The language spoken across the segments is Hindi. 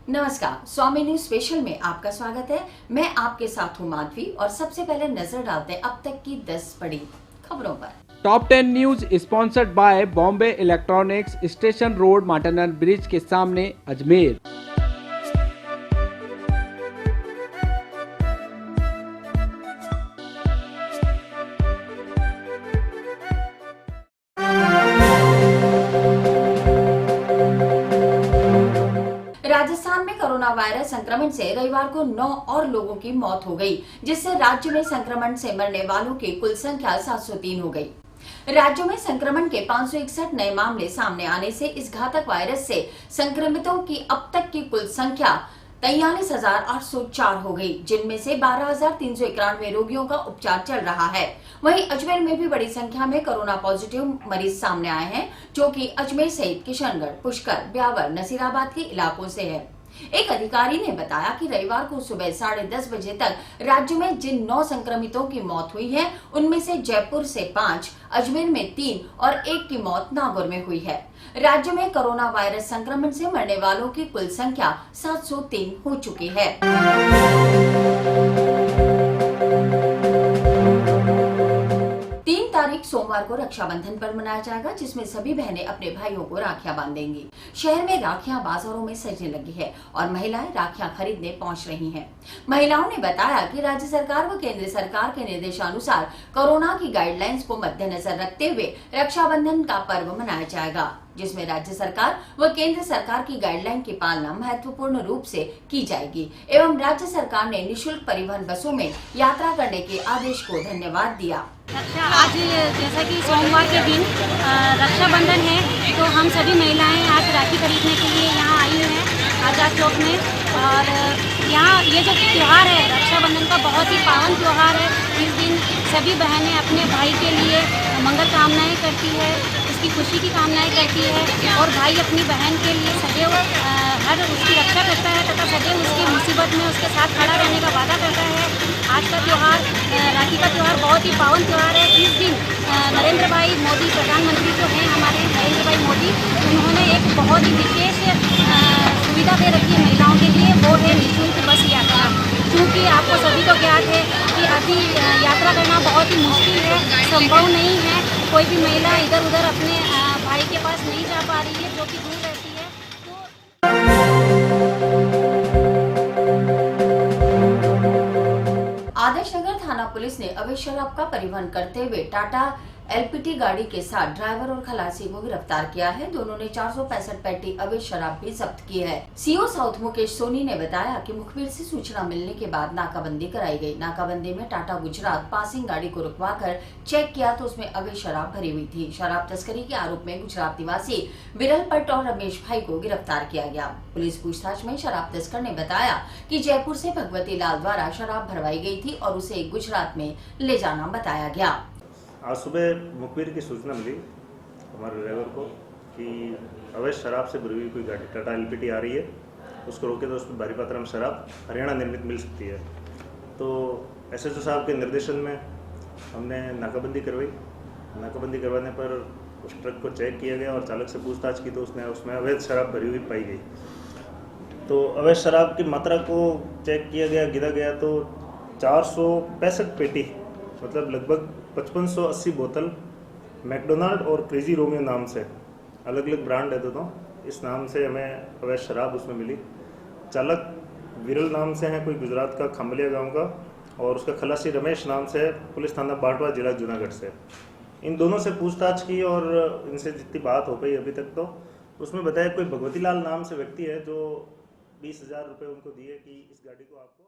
नमस्कार, स्वामी न्यूज स्पेशल में आपका स्वागत है। मैं आपके साथ हूँ माधवी और सबसे पहले नजर डालते हैं अब तक की 10 बड़ी खबरों पर। Top 10 news sponsored by Bombay electronics, station road, माटनर ब्रिज के सामने, अजमेर। राजस्थान में कोरोना वायरस संक्रमण से रविवार को 9 और लोगों की मौत हो गई, जिससे राज्य में संक्रमण से मरने वालों की कुल संख्या 703 हो गई। राज्य में संक्रमण के 561 नए मामले सामने आने से इस घातक वायरस से संक्रमितों की अब तक की कुल संख्या 43,804 हो गई, जिनमें से 12,391 रोगियों का उपचार चल रहा है। वहीं अजमेर में भी बड़ी संख्या में कोरोना पॉजिटिव मरीज सामने आए हैं, जो कि अजमेर सहित किशनगढ़, पुष्कर, ब्यावर, नसीराबाद के इलाकों से है। एक अधिकारी ने बताया कि रविवार को सुबह 10:30 बजे तक राज्य में जिन 9 संक्रमितों की मौत हुई है, उनमें से जयपुर से 5, अजमेर में 3 और 1 की मौत नागौर में हुई है। राज्य में कोरोना वायरस संक्रमण से मरने वालों की कुल संख्या 703 हो चुकी है। 3 तारीख सोमवार को रक्षाबंधन पर्व मनाया जाएगा, जिसमें सभी बहनें अपने भाइयों को राखियां बांधेंगी। शहर में राखियां बाजारों में सजने लगी है और महिलाएं राखियां खरीदने पहुंच रही हैं। महिलाओं ने बताया कि राज्य सरकार व केंद्र सरकार के निर्देशानुसार कोरोना की गाइडलाइंस को मद्देनजर रखते हुए रक्षाबंधन का पर्व मनाया जाएगा, जिसमें राज्य सरकार व केंद्र सरकार की गाइडलाइन की पालना महत्वपूर्ण रूप से की जाएगी। एवं राज्य सरकार ने निःशुल्क परिवहन बसों में यात्रा करने के आदेश को धन्यवाद दिया। आज जैसा कि सोमवार के दिन रक्षाबंधन है, तो हम सभी महिलाएं आज राखी खरीदने के लिए यहाँ आई हैं आजाद चौक में। और यहाँ ये जो त्यौहार है रक्षाबंधन का, बहुत ही पावन त्यौहार है। इस दिन सभी बहनें अपने भाई के लिए मंगल कामनाएं करती है, उसकी खुशी की कामनाएं करती है, और भाई अपनी बहन के लिए सदैव हर उसकी रक्षा करता है तथा सदैव उसकी मुसीबत में उसके साथ खड़ा रहने का वादा करता है। आज का त्यौहार, राखी का त्यौहार बहुत ही पावन त्यौहार है। इस दिन नरेंद्र भाई मोदी, प्रधानमंत्री जो हैं हमारे नरेंद्र भाई मोदी, उन्होंने एक बहुत ही विशेष सुविधा दे रखी है महिलाओं के लिए, वो है निःशुल्क बस यात्रा। क्योंकि आपको सभी को ज्ञात है कि अभी यात्रा करना बहुत ही मुश्किल है, संभव नहीं है। कोई भी महिला इधर उधर अपने भाई के पास नहीं जा पा रही है, जो कि दूर रहती है। आदर्श नगर थाना पुलिस ने अवैध शराब का परिवहन करते हुए टाटा एलपीटी गाड़ी के साथ ड्राइवर और खलासी को गिरफ्तार किया है। दोनों ने 465 पेटी अवैध शराब भी जब्त की है। सीओ साउथ मुकेश सोनी ने बताया कि मुखबिर से सूचना मिलने के बाद नाकाबंदी कराई गई। नाकाबंदी में टाटा गुजरात पासिंग गाड़ी को रुकवाकर चेक किया तो उसमें अवैध शराब भरी हुई थी। शराब तस्करी के आरोप में गुजरात निवासी विरल पट और रमेश भाई को गिरफ्तार किया गया। पुलिस पूछताछ में शराब तस्कर ने बताया कि जयपुर से भगवती लाल द्वारा शराब भरवाई गई थी और उसे गुजरात में ले जाना बताया गया। आज सुबह मुखबिर की सूचना मिली हमारे ड्राइवर को कि अवैध शराब से भरी हुई कोई गाड़ी टाटा एलपीटी आ रही है, उसको रोके तो उसमें भारी मात्रा में शराब हरियाणा निर्मित मिल सकती है। तो एसएचओ साहब के निर्देशन में हमने नाकाबंदी करवाई। नाकाबंदी करवाने पर उस ट्रक को चेक किया गया और चालक से पूछताछ की तो उसमें अवैध शराब भरी हुई पाई गई। तो अवैध शराब की मात्रा को चेक किया गया, गिरा गया तो 465 पेटी, मतलब लगभग 5580 बोतल मैकडोनाल्ड और क्रेजी रोमियो नाम से, अलग अलग ब्रांड है दोनों, इस नाम से हमें अवैध शराब उसमें मिली। चालक विरल नाम से है, कोई गुजरात का खम्बलिया गांव का, और उसका खलासी रमेश नाम से है, पुलिस थाना बाटवा, जिला जूनागढ़ से। इन दोनों से पूछताछ की और इनसे जितनी बात हो गई अभी तक, तो उसमें बताया कोई भगवती लाल नाम से व्यक्ति है जो 20,000 रुपये उनको दिए कि इस गाड़ी को आपको।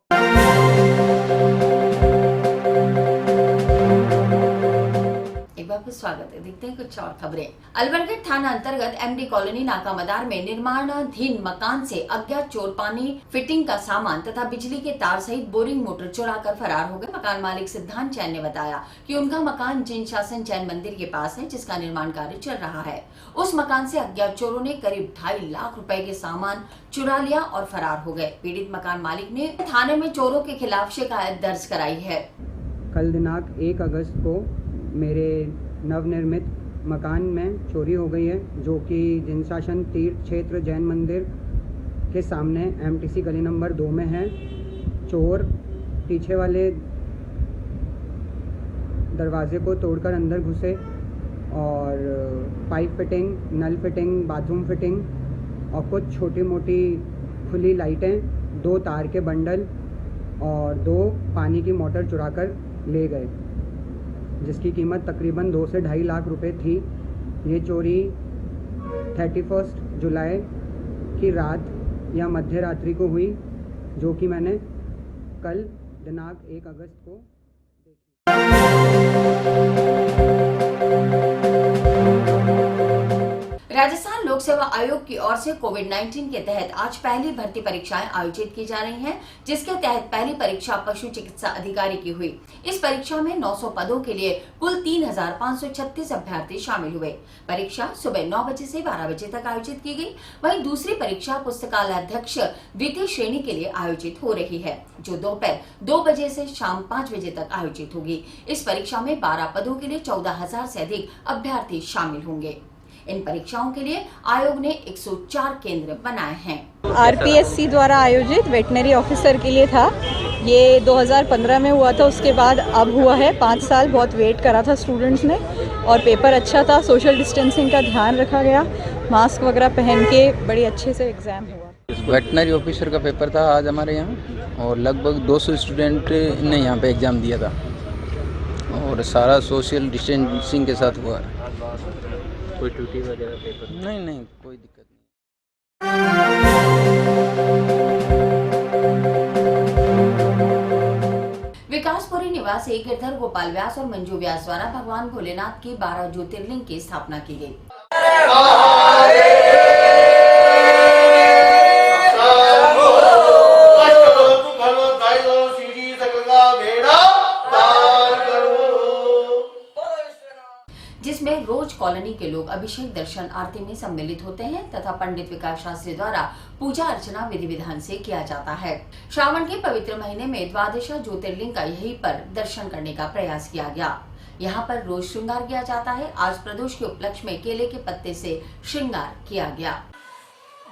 एक बार फिर स्वागत है। देखते हैं कुछ और खबरें। अलवरगढ़ थाना अंतर्गत एमडी कॉलोनी नाका मदार में निर्माणाधीन मकान से अज्ञात चोर पानी फिटिंग का सामान तथा बिजली के तार सहित बोरिंग मोटर चुरा कर फरार हो गए। मकान मालिक सिद्धांत जैन ने बताया कि उनका मकान जैन शासन जैन मंदिर के पास है, जिसका निर्माण कार्य चल रहा है। उस मकान से अज्ञात चोरों ने करीब 2.5 लाख रुपए के सामान चुरा लिया और फरार हो गए। पीड़ित मकान मालिक ने थाने में चोरों के खिलाफ शिकायत दर्ज कराई है। कल दिनांक 1 अगस्त को मेरे नवनिर्मित मकान में चोरी हो गई है, जो कि जिन शासन तीर्थ क्षेत्र जैन मंदिर के सामने एमटीसी गली नंबर 2 में है। चोर पीछे वाले दरवाजे को तोड़कर अंदर घुसे और पाइप फिटिंग, नल फिटिंग, बाथरूम फिटिंग और कुछ छोटी मोटी खुली लाइटें, 2 तार के बंडल और 2 पानी की मोटर चुराकर ले गए, जिसकी कीमत तकरीबन 2 से 2.5 लाख रुपए थी। ये चोरी 31 जुलाई की रात या मध्य रात्रि को हुई, जो कि मैंने कल दिनांक 1 अगस्त को राजस्थान लोक सेवा आयोग की ओर से कोविड-19 के तहत आज पहली भर्ती परीक्षाएं आयोजित की जा रही हैं, जिसके तहत पहली परीक्षा पशु चिकित्सा अधिकारी की हुई। इस परीक्षा में 900 पदों के लिए कुल 3,536 अभ्यर्थी शामिल हुए। परीक्षा सुबह 9 बजे से 12 बजे तक आयोजित की गई। वहीं दूसरी परीक्षा पुस्तकालय अध्यक्ष द्वितीय श्रेणी के लिए आयोजित हो रही है, जो दोपहर 2 बजे से शाम 5 बजे तक आयोजित होगी। इस परीक्षा में 12 पदों के लिए 14,000 से अधिक अभ्यर्थी शामिल होंगे। इन परीक्षाओं के लिए आयोग ने 104 केंद्र बनाए हैं। आरपीएससी द्वारा आयोजित वेटनरी ऑफिसर के लिए था। ये 2015 में हुआ था, उसके बाद अब हुआ है। 5 साल बहुत वेट करा था स्टूडेंट्स ने और पेपर अच्छा था। सोशल डिस्टेंसिंग का ध्यान रखा गया, मास्क वगैरह पहन के बड़ी अच्छे से एग्ज़ाम हुआ। वेटनरी ऑफिसर का पेपर था आज हमारे यहाँ और लगभग 200 स्टूडेंट ने यहाँ पे एग्ज़ाम दिया था और सारा सोशल डिस्टेंसिंग के साथ हुआ। कोई टूटी वगैरह पेपर नहीं, कोई दिक्कत नहीं। विकासपुरी निवासी गिरधर गोपाल व्यास और मंजू व्यास द्वारा भगवान भोलेनाथ की 12 ज्योतिर्लिंग की स्थापना की गई। जिसमें रोज कॉलोनी के लोग अभिषेक दर्शन आरती में सम्मिलित होते हैं तथा पंडित विकास शास्त्री द्वारा पूजा अर्चना विधि विधान से किया जाता है। श्रावण के पवित्र महीने में द्वादश ज्योतिर्लिंग का यहीं पर दर्शन करने का प्रयास किया गया। यहाँ पर रोज श्रृंगार किया जाता है। आज प्रदोष के उपलक्ष्य में केले के पत्ते से श्रृंगार किया गया।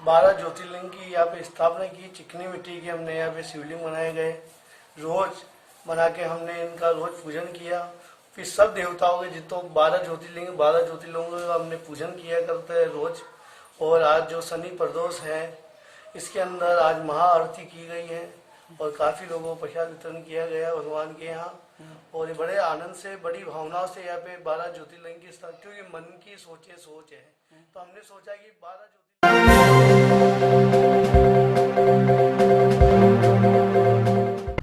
12 ज्योतिर्लिंग की यहाँ पे स्थापना की। चिकनी मिट्टी के हमने यहाँ पे शिवलिंग बनाए गए। रोज बना के हमने इनका रोज पूजन किया। फिर सब देवताओं के जितने 12 ज्योतिर्लिंगों का हमने पूजन किया करते हैं रोज। और आज जो शनि प्रदोष है, इसके अंदर आज महाआरती की गई है और काफ़ी लोगों को प्रसाद वितरण किया गया भगवान के यहाँ। और ये बड़े आनंद से, बड़ी भावनाओं से यहाँ पे 12 ज्योतिर्लिंग की स्थापना, क्योंकि मन की सोच है, तो हमने सोचा कि 12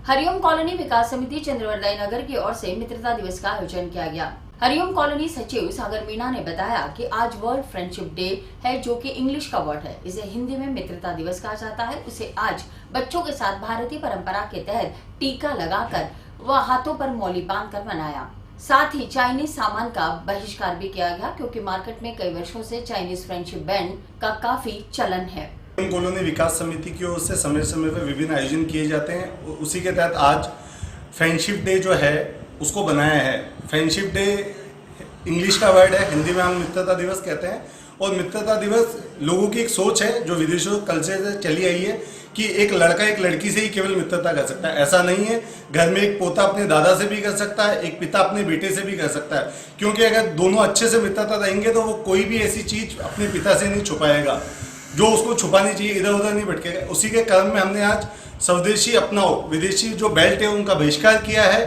हरिओम कॉलोनी विकास समिति चंद्रवरदाई नगर की ओर से मित्रता दिवस का आयोजन किया गया। हरिओम कॉलोनी सचिव सागर मीणा ने बताया कि आज वर्ल्ड फ्रेंडशिप डे है, जो कि इंग्लिश का वर्ड है। इसे हिंदी में मित्रता दिवस कहा जाता है। उसे आज बच्चों के साथ भारतीय परंपरा के तहत टीका लगाकर व हाथों पर मौली बांधकर मनाया। साथ ही चाइनीज सामान का बहिष्कार भी किया गया, क्योंकि मार्केट में कई वर्षों से चाइनीज फ्रेंडशिप बैंड का काफी चलन है। कॉलोनी विकास समिति की ओर से समय समय पर विभिन्न आयोजन किए जाते हैं। उसी के तहत आज फ्रेंडशिप डे जो है उसको बनाया है। फ्रेंडशिप डे इंग्लिश का वर्ड है, हिंदी में हम मित्रता दिवस कहते हैं। और मित्रता दिवस लोगों की एक सोच है जो विदेशों कल्चर से चली आई है कि एक लड़का एक लड़की से ही केवल मित्रता कर सकता है। ऐसा नहीं है, घर में एक पोता अपने दादा से भी कर सकता है, एक पिता अपने बेटे से भी कर सकता है। क्योंकि अगर दोनों अच्छे से मित्रता रहेंगे तो वो कोई भी ऐसी चीज़ अपने पिता से नहीं छुपाएगा जो उसको छुपानी चाहिए, इधर उधर नहीं भटकेगा। उसी के क्रम में हमने आज स्वदेशी अपनाओ विदेशी जो बेल्ट है उनका बहिष्कार किया है।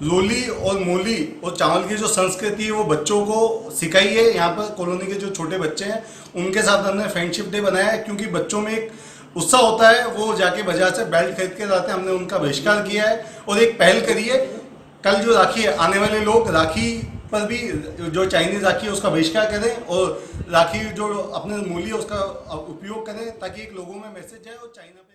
लोली और मोली और चावल की जो संस्कृति है वो बच्चों को सिखाई है। यहाँ पर कॉलोनी के जो छोटे बच्चे हैं उनके साथ हमने फ्रेंडशिप डे बनाया है, क्योंकि बच्चों में एक उत्साह होता है, वो जाके बाजार से बेल्ट खरीद के लाते हैं। हमने उनका बहिष्कार किया है और एक पहल करी है। कल जो राखी है, आने वाले लोग राखी पर भी जो चाइनीज राखी है उसका बहिष्कार करें और राखी जो अपने मूल्य उसका उपयोग करें, ताकि एक लोगों में मैसेज जाए और चाइना पे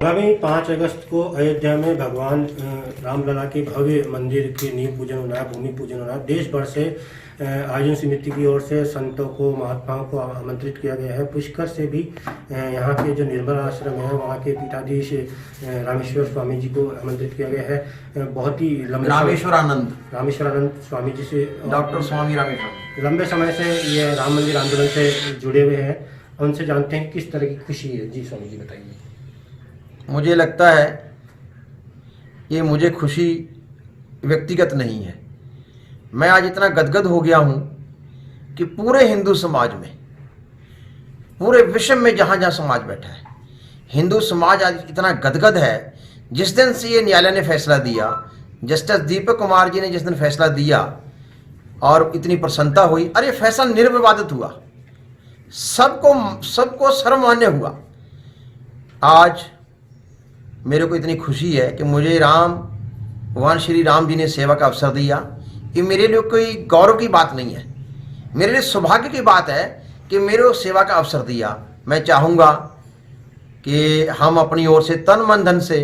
आगामी 5 अगस्त को अयोध्या में भगवान रामलला के भव्य मंदिर के नींव पूजन होना है, भूमि पूजन होना है। देश भर से आयोजन समिति की ओर से संतों को, महात्माओं को आमंत्रित किया गया है। पुष्कर से भी यहाँ के जो निर्मल आश्रम है वहाँ के पीठाधीश रामेश्वर स्वामी जी को आमंत्रित किया गया है। बहुत ही रामेश्वरानंद स्वामी जी से, डॉक्टर स्वामी रामेश्वर लंबे समय से ये राम मंदिर आंदोलन से जुड़े हुए हैं। उनसे जानते हैं किस तरह की खुशी है। जी स्वामी जी बताइए। मुझे लगता है ये मुझे खुशी व्यक्तिगत नहीं है। मैं आज इतना गदगद हो गया हूँ कि पूरे हिंदू समाज में, पूरे विश्व में जहाँ जहाँ समाज बैठा है, हिंदू समाज आज इतना गदगद है। जिस दिन से ये न्यायालय ने फैसला दिया, जस्टिस दीपक कुमार जी ने जिस दिन फैसला दिया और इतनी प्रसन्नता हुई, अरे फैसला निर्विवादित हुआ, सबको सर्वमान्य हुआ। आज मेरे को इतनी खुशी है कि मुझे भगवान श्री राम जी ने सेवा का अवसर दिया। ये मेरे लिए कोई गौरव की बात नहीं है, मेरे लिए सौभाग्य की बात है कि मेरे को सेवा का अवसर दिया। मैं चाहूँगा कि हम अपनी ओर से तन मन धन से,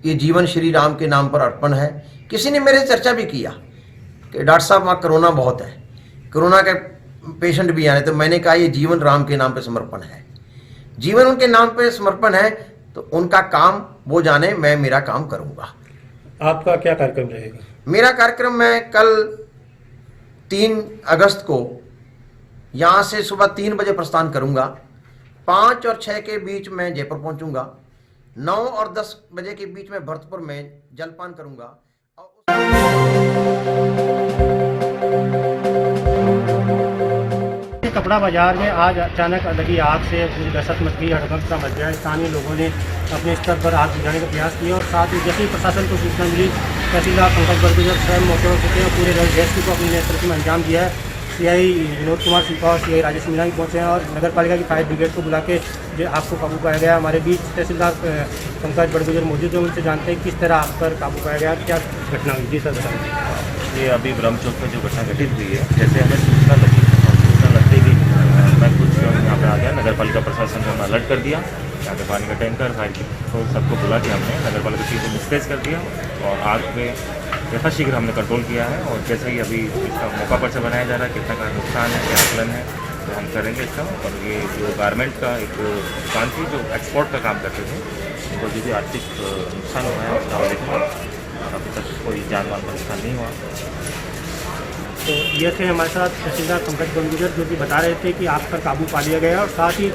ये जीवन श्री राम के नाम पर अर्पण है। किसी ने मेरे से चर्चा भी किया कि डॉक्टर साहब वहाँ कोरोना बहुत है, कोरोना के पेशेंट भी आए, तो मैंने कहा ये जीवन राम के नाम पर समर्पण है, जीवन उनके नाम पर समर्पण है, तो उनका काम वो जाने, मैं मेरा काम करूँगा। आपका क्या कार्यक्रम रहेगा? मेरा कार्यक्रम, मैं कल 3 अगस्त को यहाँ से सुबह 3 बजे प्रस्थान करूँगा। 5 और 6 के बीच में जयपुर पहुँचूँगा। 9 और 10 बजे के बीच में भरतपुर में जलपान करूँगा। कपड़ा बाजार में आज अचानक लगी आग से पूरी दहशत मच गई, हड़कंप सा मच गया। स्थानीय लोगों ने अपने स्तर पर आग बुझाने का प्रयास किया और साथ ही जैसे ही प्रशासन को सूचना मिली, तहसीलदार पंकज बरगुजर स्वयं मौके पर पहुंचे और पूरे रेस्क्यू को अपने नेतृत्व में अंजाम दिया है। सीआई विनोद कुमार सिंह और सीआई राजेश मीणा भी पहुँचे हैं और नगर पालिका की फायर ब्रिगेड को बुला के जो आग को काबू पाया गया। हमारे बीच तहसीलदार पंकज बरगुजर मौजूद है, उनसे जानते हैं किस तरह आग पर काबू पाया गया, क्या घटना हुई। जी सर बताइए। ये अभी ब्रह्म चौक में जो घटना घटित हुई है, जैसे हमें सूचना लगी, सूचना लगते ही मैं खुद यहाँ पे आ गया। नगर पालिका प्रशासन को हमने अलर्ट कर दिया, यहाँ पे पानी का टैंकर, फायर को सबको बुला के हमने नगर पालिका टीम को डिस्पैच कर दिया और आग पे यथाशीघ्र हमने कंट्रोल किया है। और जैसे ही अभी इसका मौका पर्चा बनाया जा रहा है, कितना का नुकसान है, क्या आकलन है, तो हम करेंगे इसका। और ये जो गारमेंट का एक दुकान थी जो एक्सपोर्ट का काम करते थे, उनको जो भी आर्थिक नुकसान हुआ है उसका देखना। अभी तक कोई जान माल का नुकसान नहीं हुआ। तो ये थे हमारे साथ तहसीलदार पंकज बरगुजर, जो कि बता रहे थे कि आग पर काबू पा लिया गया और साथ ही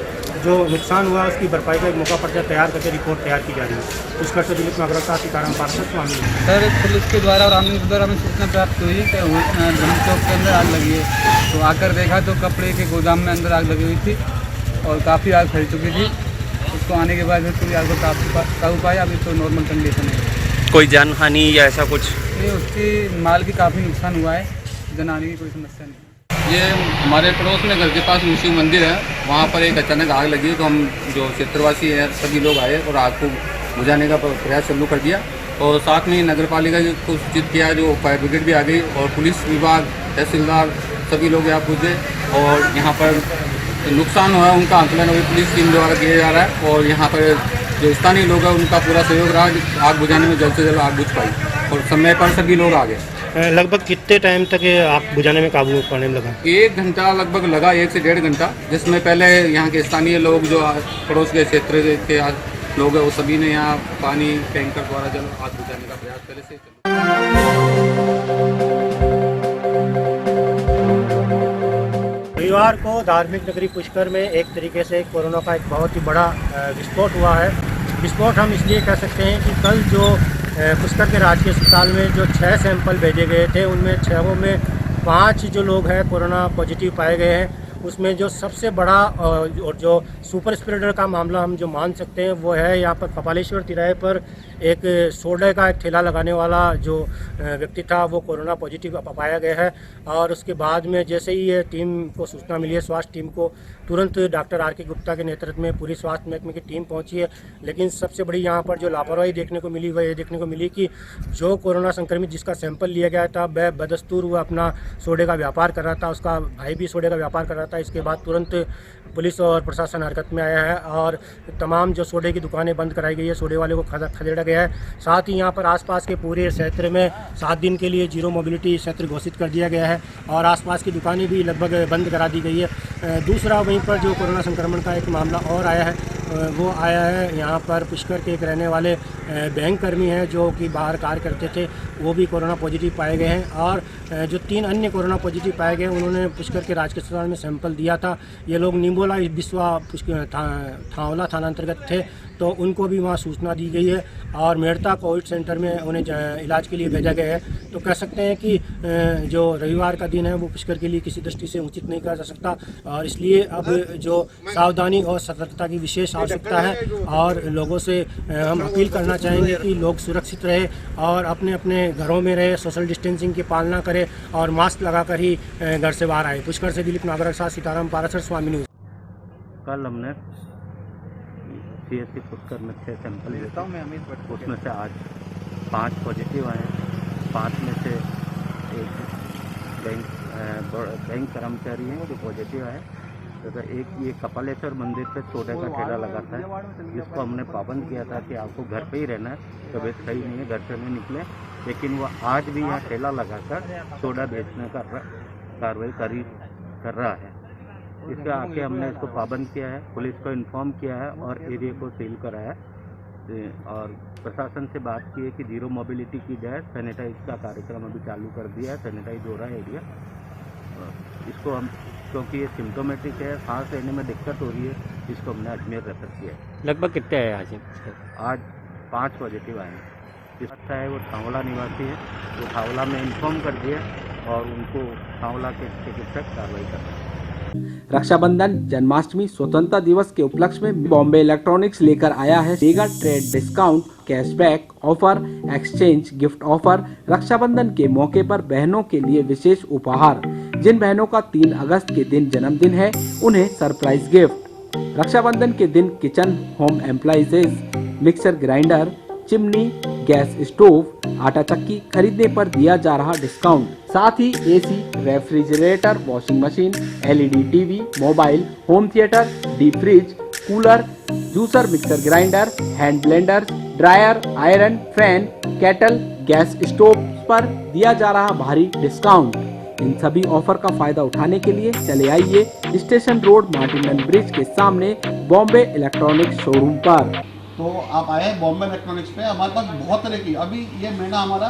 जो नुकसान हुआ उसकी भरपाई का एक मौका पर्चा तैयार करके रिपोर्ट तैयार की जा रही है। उसका से दिलीप नगर का सीताराम पार्षद स्वामी। सर, पुलिस के द्वारा और आनंद द्वारा हमें सूचना प्राप्त हुई कि ब्रह्म चौक के अंदर आग लगी है। तो आकर देखा तो कपड़े के गोदाम में अंदर आग लगी हुई थी और काफ़ी आग फैल चुकी थी। उसको आने के बाद फिर पूरी आग को काबू पाया। अभी तो नॉर्मल कंडीशन है। कोई जान हानि या ऐसा कुछ नहीं, उसकी माल की काफ़ी नुकसान हुआ है, जन आने की कोई समस्या नहीं। ये हमारे पड़ोस में घर के पास शिव मंदिर है, वहाँ पर एक अचानक आग लगी तो हम जो क्षेत्रवासी हैं सभी लोग आए और आग को बुझाने का प्रयास चालू कर दिया। और साथ में नगर पालिका को सूचित किया, जो फायर ब्रिगेड भी आ गई और पुलिस विभाग, तहसीलदार सभी लोग यहाँ पहुँचे और यहाँ पर नुकसान हुआ उनका आंकलन अभी पुलिस टीम द्वारा किया जा रहा है। और यहाँ पर जो स्थानीय लोग हैं उनका पूरा सहयोग रहा आग बुझाने में, जल्द से जल्द आग बुझ पाई और समय पर सभी लोग आ गए। लगभग कितने टाइम तक आग बुझाने में काबू पाने में लगा? 1 घंटा लगभग लगा, 1 से 1.5 घंटा, जिसमें पहले यहाँ के स्थानीय लोग जो पड़ोस के क्षेत्र के लोग हैं वो सभी ने यहाँ पानी टैंकर द्वारा जल आग बुझाने का प्रयास पहले से। रविवार को धार्मिक नगरी पुष्कर में एक तरीके से कोरोना का एक बहुत ही बड़ा विस्फोट हुआ है। विस्फोट हम इसलिए कह सकते हैं कि कल जो पुष्कर के राजकीय अस्पताल में जो 6 सैंपल भेजे गए थे, उनमें 6 में 5 जो लोग हैं कोरोना पॉजिटिव पाए गए हैं। उसमें जो सबसे बड़ा और जो सुपर स्प्रेडर का मामला हम जो मान सकते हैं वो है यहाँ पर कपालेश्वर तिराहे पर एक सोडे का एक ठेला लगाने वाला जो व्यक्ति था वो कोरोना पॉजिटिव पाया गया है। और उसके बाद में जैसे ही ये टीम को सूचना मिली है, स्वास्थ्य टीम को, तुरंत डॉक्टर आर के गुप्ता के नेतृत्व में पूरी स्वास्थ्य महकमे की टीम पहुंची है। लेकिन सबसे बड़ी यहाँ पर जो लापरवाही देखने को मिली वह ये देखने को मिली कि जो कोरोना संक्रमित जिसका सैंपल लिया गया था वह बदस्तूर हुआ अपना सोडे का व्यापार कर रहा था, उसका भाई भी सोडे का व्यापार कर रहा था। इसके बाद तुरंत पुलिस और प्रशासन हरकत में आया है और तमाम जो सोडे की दुकानें बंद कराई गई है, सोडे वाले को खदेड़ा गया है। साथ ही यहाँ पर आसपास के पूरे क्षेत्र में 7 दिन के लिए जीरो मोबिलिटी क्षेत्र घोषित कर दिया गया है और आसपास की दुकानें भी लगभग बंद करा दी गई है। दूसरा वहीं पर जो कोरोना संक्रमण का एक मामला और आया है, वो आया है यहाँ पर पुष्कर के एक रहने वाले बैंक कर्मी हैं जो कि बाहर कार्य करते थे, वो भी कोरोना पॉजिटिव पाए गए हैं। और जो 3 अन्य कोरोना पॉजिटिव पाए गए उन्होंने पुष्कर के राजकीय अस्पताल में सैंपल दिया था। ये लोग निम्बोला बिस्वा थावला थाना अंतर्गत थे, तो उनको भी वहाँ सूचना दी गई है और मेड़ता कोविड सेंटर में उन्हें इलाज के लिए भेजा गया है। तो कह सकते हैं कि जो रविवार का दिन है वो पुष्कर के लिए किसी दृष्टि से उचित नहीं कहा जा सकता और इसलिए अब जो सावधानी और सतर्कता की विशेष आवश्यकता है और लोगों से हम अपील करना चाहेंगे कि लोग सुरक्षित रहे और अपने अपने घरों में रहे, सोशल डिस्टेंसिंग की पालना करें और मास्क लगाकर ही घर से बाहर आए। पुष्कर से दिलीप नागरक साथ सीताराम पारासर, स्वामी न्यूज़। कल हमने CSC पुष्कर में 6 सैंपल लिए थे, उसमें से आज 5 पॉजिटिव आए हैं। 5 में से एक बैंक कर्मचारी हैं जो पॉजिटिव आए, तो एक ये कपालेश्वर मंदिर पे सोडे का ठेला लगाता है, जिसको हमने पाबंद किया था कि आपको घर पे ही रहना है, तबीयत सही नहीं है, घर से नहीं निकले, लेकिन वो आज भी यहाँ ठेला लगाकर सोडा बेचने का कार्रवाई कर रहा है। इसके आके हमने इसको पाबंद किया है, पुलिस को इन्फॉर्म किया है और एरिया को सील करा है और प्रशासन से बात की है कि जीरो मोबिलिटी की जाए। सैनिटाइज का कार्यक्रम अभी चालू कर दिया है, सैनिटाइज हो रहा है एरिया। इसको हम, क्योंकि ये सिम्टोमेटिक है, सांस लेने में दिक्कत हो रही है, इसको हमने अजमेर रेफर किया है। लगभग कितने आए आज 5 पॉजिटिव आए हैं। जिसका है वो थावला निवासी है, वो थावला में इन्फॉर्म कर दिया और उनको थावला के चिकित्सक कार्रवाई कर रहे हैं। रक्षाबंधन, जन्माष्टमी, स्वतंत्रता दिवस के उपलक्ष्य में बॉम्बे इलेक्ट्रॉनिक्स लेकर आया है mega trade discount, cashback offer, exchange gift offer. Raksha Bandhan के मौके पर बहनों के लिए विशेष उपहार। जिन बहनों का 3 अगस्त के दिन जन्मदिन है उन्हें सरप्राइज गिफ्ट। रक्षाबंधन के दिन kitchen home appliances, mixer grinder, chimney, gas stove, आटा चक्की खरीदने पर दिया जा रहा डिस्काउंट। साथ ही AC, refrigerator, washing machine, LED TV, mobile, home theatre, deep fridge, cooler, juicer, mixer grinder, hand blender, dryer, iron, fan, kettle, gas stove पर दिया जा रहा भारी डिस्काउंट। इन सभी ऑफर का फायदा उठाने के लिए चले आइए स्टेशन रोड मार्टिन ब्रिज के सामने बॉम्बे इलेक्ट्रॉनिक्स शोरूम पर। तो आप आए बॉम्बे इलेक्ट्रॉनिक्स पे, हमारे पास बहुत तरह की, अभी ये महीना हमारा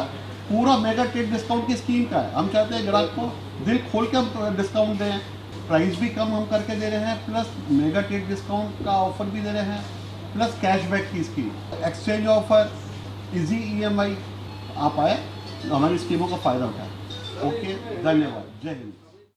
पूरा मेगा ट्रेड डिस्काउंट की स्कीम का है। हम चाहते हैं ग्राहक को दिल खोल के हम डिस्काउंट दें, प्राइस भी कम हम करके दे रहे हैं, प्लस मेगा ट्रेड डिस्काउंट का ऑफर भी दे रहे हैं, प्लस कैशबैक की scheme, exchange offer, easy EMI। आप आए हमारी स्कीमों का फ़ायदा उठाएं। ओके, धन्यवाद, जय हिंद।